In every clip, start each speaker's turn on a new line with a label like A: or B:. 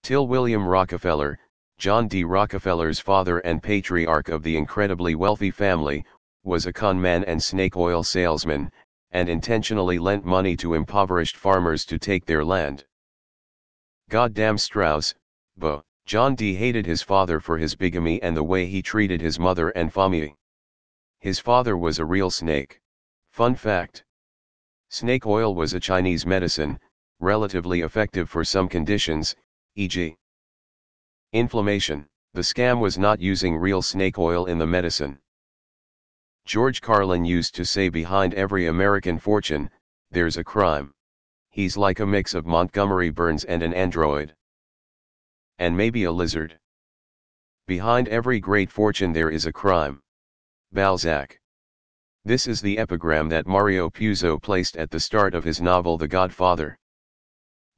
A: TIL William Rockefeller, John D. Rockefeller's father and patriarch of the incredibly wealthy family, was a con man and snake oil salesman, and intentionally lent money to impoverished farmers to take their land. Goddamn Strauss, Bo. John D. hated his father for his bigamy and the way he treated his mother and family. His father was a real snake. Fun fact: snake oil was a Chinese medicine, relatively effective for some conditions, e.g. inflammation. The scam was not using real snake oil in the medicine. George Carlin used to say, behind every American fortune, there's a crime. He's like a mix of Montgomery Burns and an android. And maybe a lizard. Behind every great fortune there is a crime. Balzac. This is the epigram that Mario Puzo placed at the start of his novel The Godfather.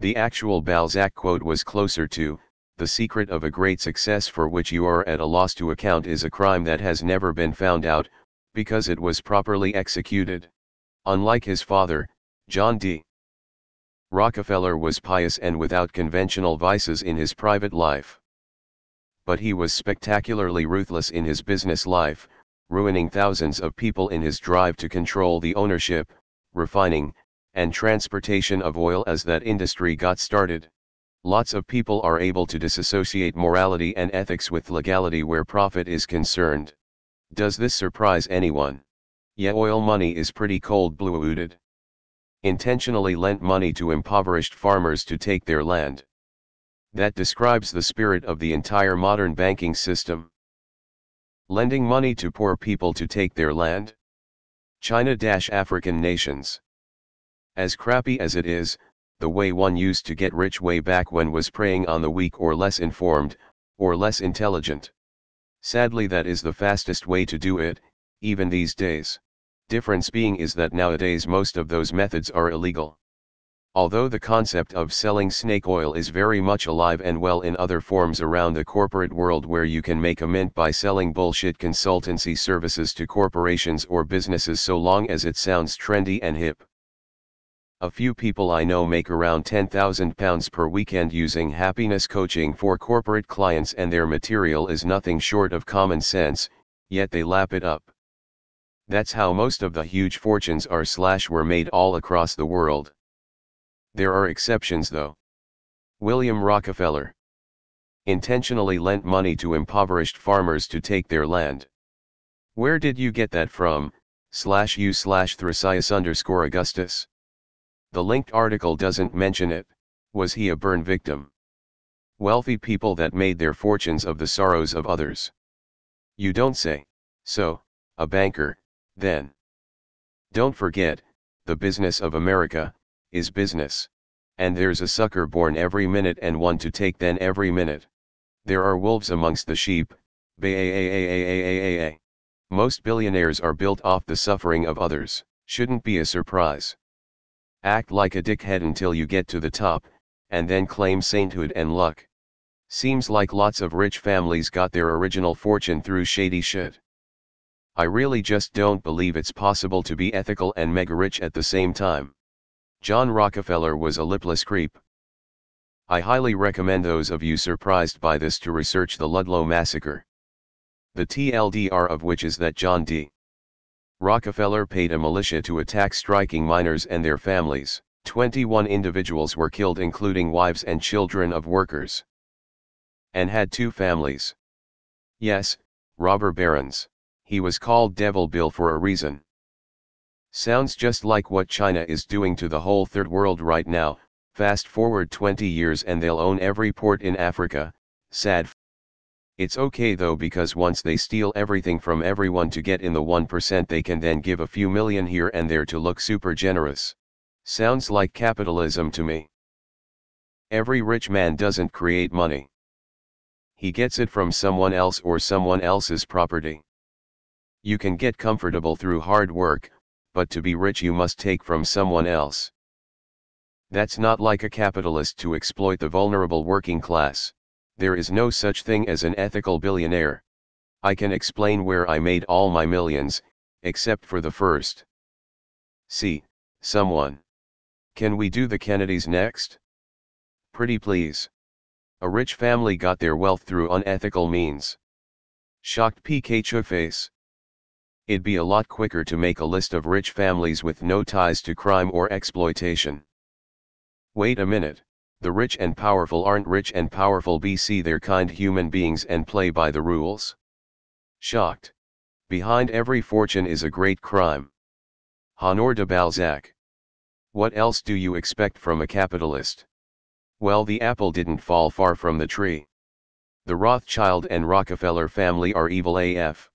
A: The actual Balzac quote was closer to, "The secret of a great success for which you are at a loss to account is a crime that has never been found out, because it was properly executed." Unlike his father, John D. Rockefeller was pious and without conventional vices in his private life. But he was spectacularly ruthless in his business life, ruining thousands of people in his drive to control the ownership, refining, and transportation of oil as that industry got started. Lots of people are able to disassociate morality and ethics with legality where profit is concerned. Does this surprise anyone? Yeah, oil money is pretty cold-blooded. Intentionally lent money to impoverished farmers to take their land. That describes the spirit of the entire modern banking system. Lending money to poor people to take their land? China-African nations. As crappy as it is, the way one used to get rich way back when was preying on the weak or less informed, or less intelligent. Sadly, that is the fastest way to do it, even these days. Difference being is that nowadays most of those methods are illegal. Although the concept of selling snake oil is very much alive and well in other forms around the corporate world, where you can make a mint by selling bullshit consultancy services to corporations or businesses so long as it sounds trendy and hip. A few people I know make around £10,000 per weekend using happiness coaching for corporate clients, and their material is nothing short of common sense, yet they lap it up. That's how most of the huge fortunes were made all across the world. There are exceptions though. William Rockefeller intentionally lent money to impoverished farmers to take their land. Where did you get that from? /u/Thrasius_Augustus. The linked article doesn't mention it. Was he a burn victim? Wealthy people that made their fortunes of the sorrows of others. You don't say. So, a banker, then. Don't forget, the business of America is business. And there's a sucker born every minute and one to take then every minute. There are wolves amongst the sheep. Most billionaires are built off the suffering of others. Shouldn't be a surprise. Act like a dickhead until you get to the top, and then claim sainthood and luck. Seems like lots of rich families got their original fortune through shady shit. I really just don't believe it's possible to be ethical and mega rich at the same time. John Rockefeller was a lipless creep. I highly recommend those of you surprised by this to research the Ludlow massacre. The TLDR of which is that John D. Rockefeller paid a militia to attack striking miners and their families. 21 individuals were killed, including wives and children of workers. And had 2 families. Yes, robber barons. He was called Devil Bill for a reason. Sounds just like what China is doing to the whole third world right now. Fast forward 20 years and they'll own every port in Africa. Sad. It's okay though, because once they steal everything from everyone to get in the 1%, they can then give a few million here and there to look super generous. Sounds like capitalism to me. Every rich man doesn't create money. He gets it from someone else or someone else's property. You can get comfortable through hard work, but to be rich you must take from someone else. That's not like a capitalist to exploit the vulnerable working class. There is no such thing as an ethical billionaire. I can explain where I made all my millions, except for the first. See, someone. Can we do the Kennedys next? Pretty please. A rich family got their wealth through unethical means. Shocked PK face. It'd be a lot quicker to make a list of rich families with no ties to crime or exploitation. Wait a minute, the rich and powerful aren't rich and powerful BC, they're kind human beings and play by the rules. Shocked. Behind every fortune is a great crime. Honoré de Balzac. What else do you expect from a capitalist? Well, the apple didn't fall far from the tree. The Rothschild and Rockefeller family are evil AF.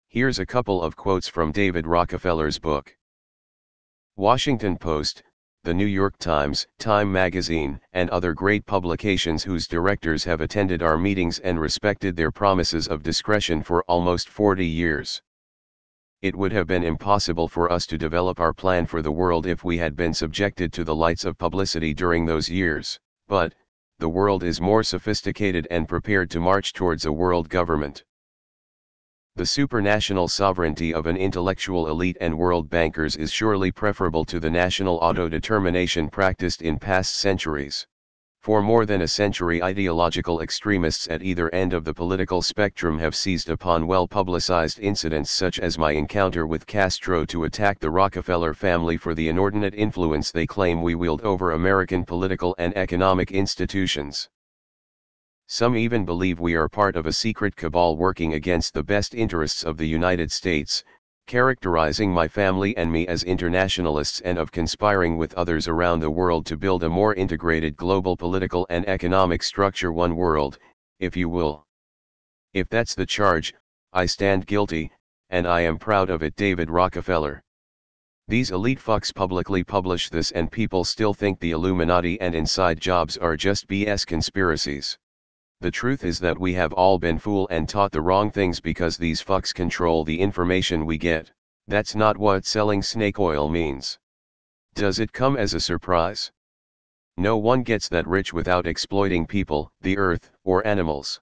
A: Here's a couple of quotes from David Rockefeller's book. Washington Post, The New York Times, Time Magazine, and other great publications whose directors have attended our meetings and respected their promises of discretion for almost 40 years. It would have been impossible for us to develop our plan for the world if we had been subjected to the lights of publicity during those years, but, the world is more sophisticated and prepared to march towards a world government. The supranational sovereignty of an intellectual elite and world bankers is surely preferable to the national autodetermination practiced in past centuries. For more than a century, ideological extremists at either end of the political spectrum have seized upon well-publicized incidents such as my encounter with Castro to attack the Rockefeller family for the inordinate influence they claim we wield over American political and economic institutions. Some even believe we are part of a secret cabal working against the best interests of the United States, characterizing my family and me as internationalists and of conspiring with others around the world to build a more integrated global political and economic structure, one world, if you will. If that's the charge, I stand guilty, and I am proud of it. David Rockefeller. These elite fucks publicly publish this and people still think the Illuminati and inside jobs are just BS conspiracies. The truth is that we have all been fooled and taught the wrong things because these fucks control the information we get. That's not what selling snake oil means. Does it come as a surprise? No one gets that rich without exploiting people, the earth, or animals.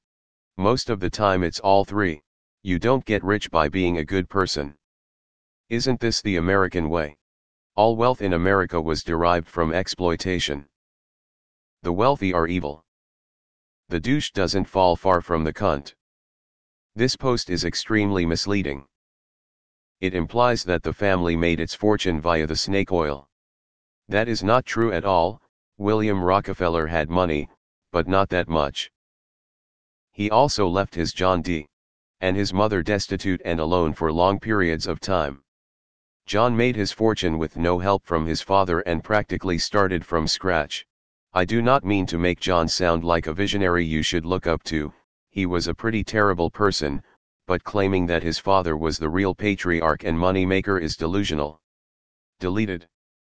A: Most of the time it's all three. You don't get rich by being a good person. Isn't this the American way? All wealth in America was derived from exploitation. The wealthy are evil. The douche doesn't fall far from the cunt. This post is extremely misleading. It implies that the family made its fortune via the snake oil. That is not true at all. William Rockefeller had money, but not that much. He also left his John D. and his mother destitute and alone for long periods of time. John made his fortune with no help from his father and practically started from scratch. I do not mean to make John sound like a visionary you should look up to. He was a pretty terrible person, but claiming that his father was the real patriarch and money maker is delusional. Deleted.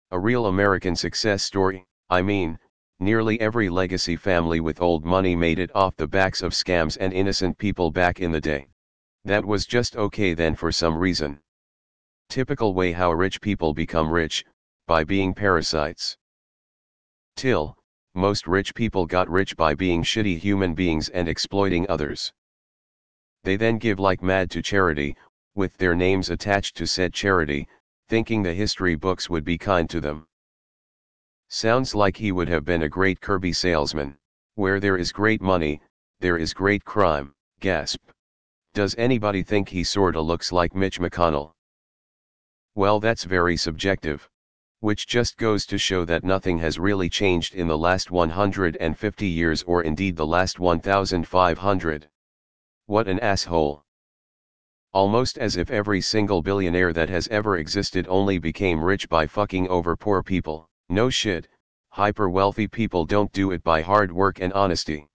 A: A real American success story. I mean, nearly every legacy family with old money made it off the backs of scams and innocent people back in the day. That was just okay then for some reason. Typical way how rich people become rich, by being parasites. TIL. Most rich people got rich by being shitty human beings and exploiting others. They then give like mad to charity, with their names attached to said charity, thinking the history books would be kind to them. Sounds like he would have been a great Kirby salesman. Where there is great money, there is great crime. Gasp. Does anybody think he sorta looks like Mitch McConnell? Well, that's very subjective. Which just goes to show that nothing has really changed in the last 150 years or indeed the last 1,500. What an asshole. Almost as if every single billionaire that has ever existed only became rich by fucking over poor people. No shit, hyper wealthy people don't do it by hard work and honesty.